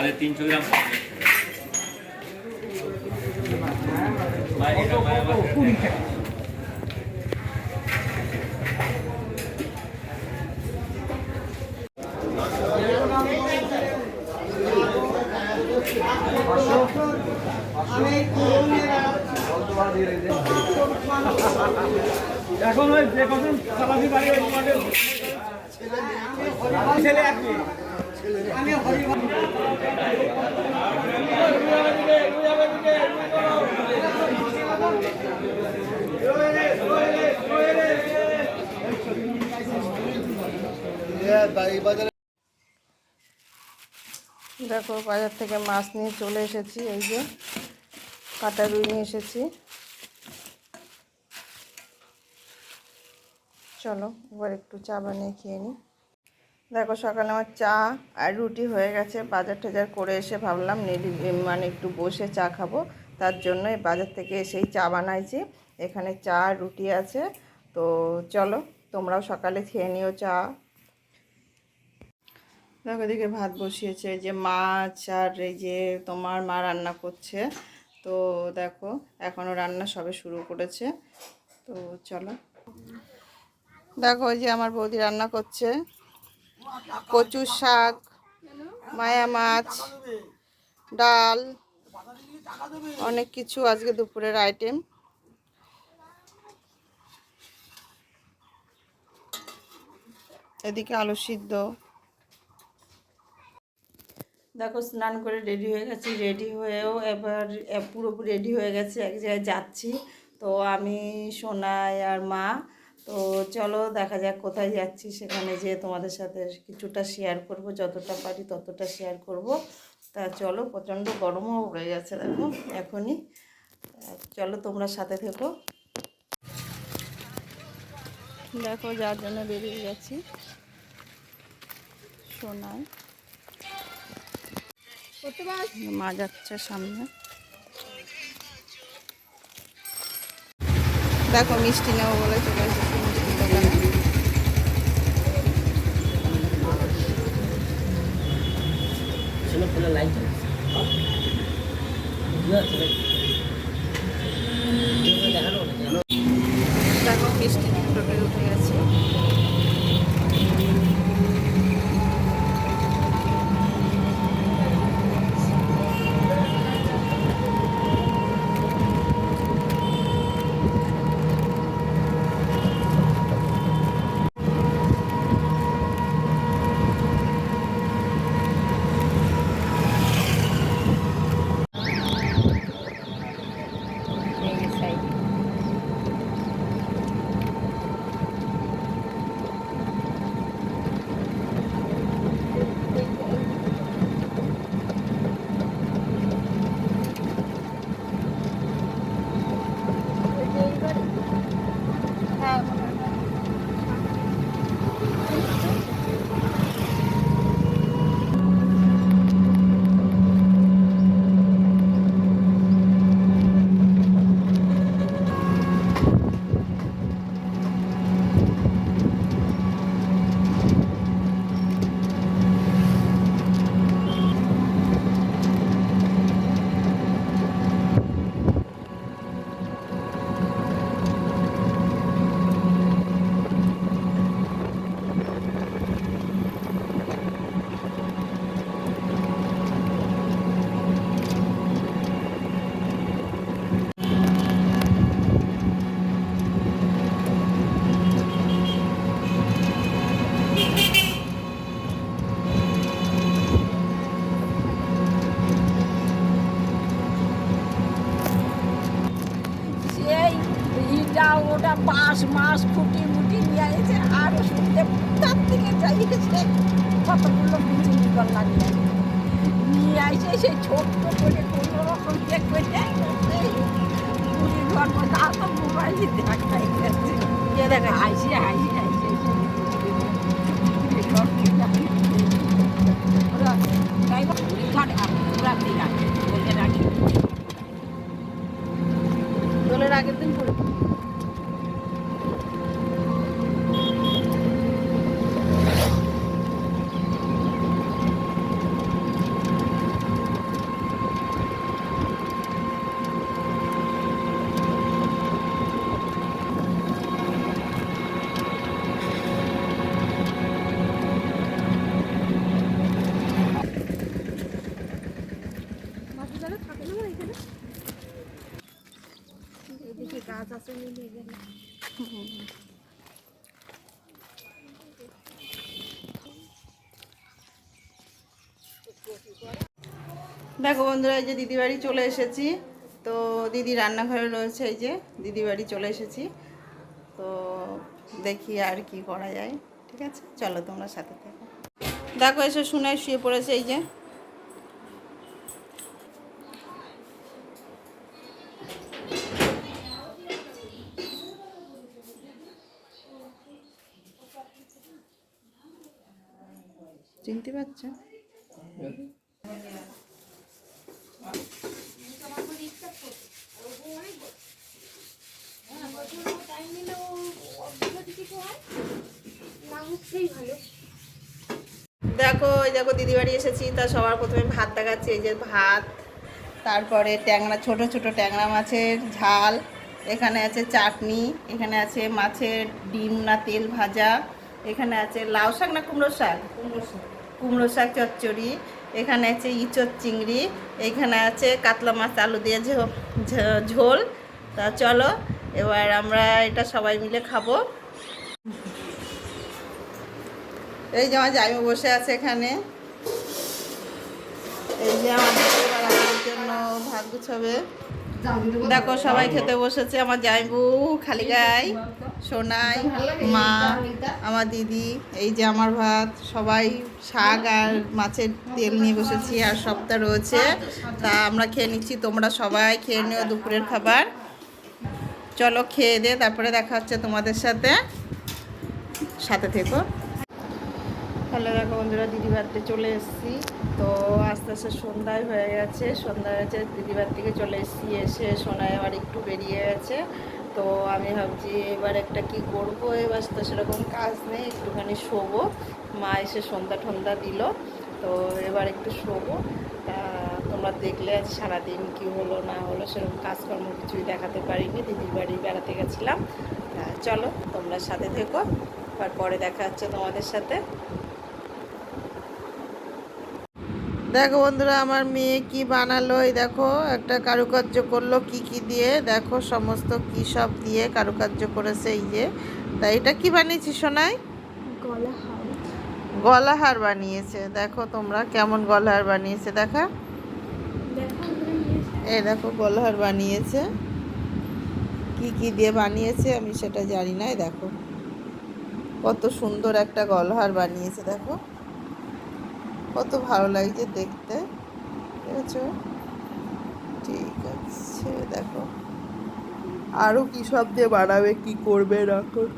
साढ़े 300 ग्राम এখন ওই যে কখন সালামি বাড়ি ওই মডেল ছেলে এক আমি হরি দেখো বাজার থেকে মাছ নিয়ে চলে এসেছি। এই যে কাটা রুই নিয়ে এসেছি। চলো এবার একটু চা বানিয়ে খেয়ে নিই। দেখো সকালে আমার চা আর রুটি হয়ে গেছে। বাজার টাজার করে এসে ভাবলাম মানে একটু বসে চা খাবো, তার জন্য বাজার থেকে এসেই চা বানাইছি। এখানে চা আর রুটি আছে, তো চলো তোমরাও সকালে খেয়ে নিও চা। দেখো এদিকে ভাত বসিয়েছে, এই যে মাছ আর এই যে তোমার মা রান্না করছে। তো দেখো এখনও রান্না সবে শুরু করেছে। তো চলো দেখো ওই যে আমার বৌদি রান্না করছে, কচুর শাক, মায়া মাছ, ডাল, অনেক কিছু আজকে দুপুরের আইটেম। এদিকে আলু সিদ্ধ। দেখো স্নান করে রেডি হয়ে গেছি, রেডি হয়েও এবার পুরোপুরি রেডি হয়ে গেছে, এক জায়গায় যাচ্ছি। তো আমি সোনাই আর মা, তো চলো দেখা যাক কোথায় যাচ্ছি। সেখানে যেয়ে তোমাদের সাথে কিছুটা শেয়ার করব, যতটা পারি ততটা শেয়ার করব। তা চলো, প্রচণ্ড গরমও পড়ে গেছে দেখো এখনই। চলো তোমরা সাথে থেকো। দেখো যার জন্য বেরিয়ে যাচ্ছি, সোনাই মা যাচ্ছে সামনে। দেখো মিষ্টি নেবো বলে চলে এসেছি মিষ্টির দোকানে। দেখো মিষ্টি টোটোয় উঠে গেছে। ওটা বাঁশ মাছ ফুটি মুটি নিয়ে এসে আরো শুনতে তার থেকে চাইছে কতগুলো বিচিনি কর লাগবে নিয়ে আসে সেই ছোট্ট করে কোনো রকম দেখবে পুরীর ঘর মধ্যে আর তো মোবাইলে দেখাই গেছে দেখা হাসি হাসি হাসি দোলের আগের দিন পরে দেখো বন্ধুরা, এই যে দিদি বাড়ি চলে এসেছি। তো দিদি রান্নাঘরে রয়েছে, এই যে দিদি বাড়ি চলে এসেছি। তো দেখি আর কি করা যায়। ঠিক আছে, চলো তোমরা সাথে থাকো। দেখো এসে শুনে শুয়ে পড়েছে, এই যে চিনতে পারছো? দেখো এই দেখো দিদি বাড়ি এসেছি। তা সবার প্রথমে ভাত দেখাচ্ছি, এই যে ভাত, তারপরে ট্যাংরা, ছোট ছোট ট্যাংরা মাছের ঝাল, এখানে আছে চাটনি, এখানে আছে মাছের ডিম না তেল ভাজা, এখানে আছে লাউ শাক না কুমড়ো শাক, কুমড়ো শাক চচ্চড়ি, এখানে আছে ইঁচড় চিংড়ি, এখানে আছে কাতলা মাছ আলু দিয়ে ঝোল। তা চলো এবার আমরা এটা সবাই মিলে খাবো। এই যে আমার জামাই বসে আছে এখানে। এই যে আমাদের এবার আমাদের জন্য ভাত গুছাবে। দেখো সবাই খেতে বসেছে, আমার জামাইবু, খালি গাই, সোনাই, মা, আমার দিদি। এই যে আমার ভাত, সবাই শাক আর মাছের তেল নিয়ে বসেছি, আর সবটা রয়েছে। তা আমরা খেয়ে নিচ্ছি, তোমরা সবাই খেয়ে নিও দুপুরের খাবার। চলো খেয়ে দে, তারপরে দেখা হচ্ছে তোমাদের সাথে, সাথে থেকো। হ্যালো, দেখো বন্ধুরা, দিদি বাড়িতে চলে এসেছি। তো আস্তে আস্তে সন্ধ্যায় হয়ে গেছে, সন্ধ্যা হয়েছে, দিদি বাড়ি থেকে চলে এসেছি। এসে সোনায় আবার একটু বেরিয়ে গেছে। তো আমি ভাবছি এবার একটা কি করবো, এবার তো সেরকম কাজ নেই, একটুখানি শোবো। মা এসে সন্ধ্যা ঠন্ধ্যা দিল, তো এবার একটু শোবো। তা তোমরা দেখলে আজ সারাদিন কী হলো না হলো, সেরকম কাজকর্ম কিছুই দেখাতে পারিনি, দিদির বাড়ি বেড়াতে গেছিলাম। তা চলো তোমরা সাথে থেকো, পরে দেখা হচ্ছে তোমাদের সাথে। দেখো বন্ধুরা, আমার মেয়ে কি বানালো, এই দেখো একটা কারুকার্য করলো, কি কি দিয়ে দেখো, সমস্ত কি সব দিয়ে কারুকার্য করেছে। এই যে, তা এটা কি বানিয়েছি সোনাই? গলাহার বানিয়েছে। দেখো তোমরা কেমন গলাহার বানিয়েছে, দেখা, এই দেখো গলাহার বানিয়েছে। কি কি দিয়ে বানিয়েছে আমি সেটা জানি না। দেখো কত সুন্দর একটা গলাহার বানিয়েছে, দেখো কত ভালো লাগছে দেখতে, বুঝেছো? ঠিক আছে, দেখো আরও কী সব দিয়ে বানাবে, কি করবে এখন।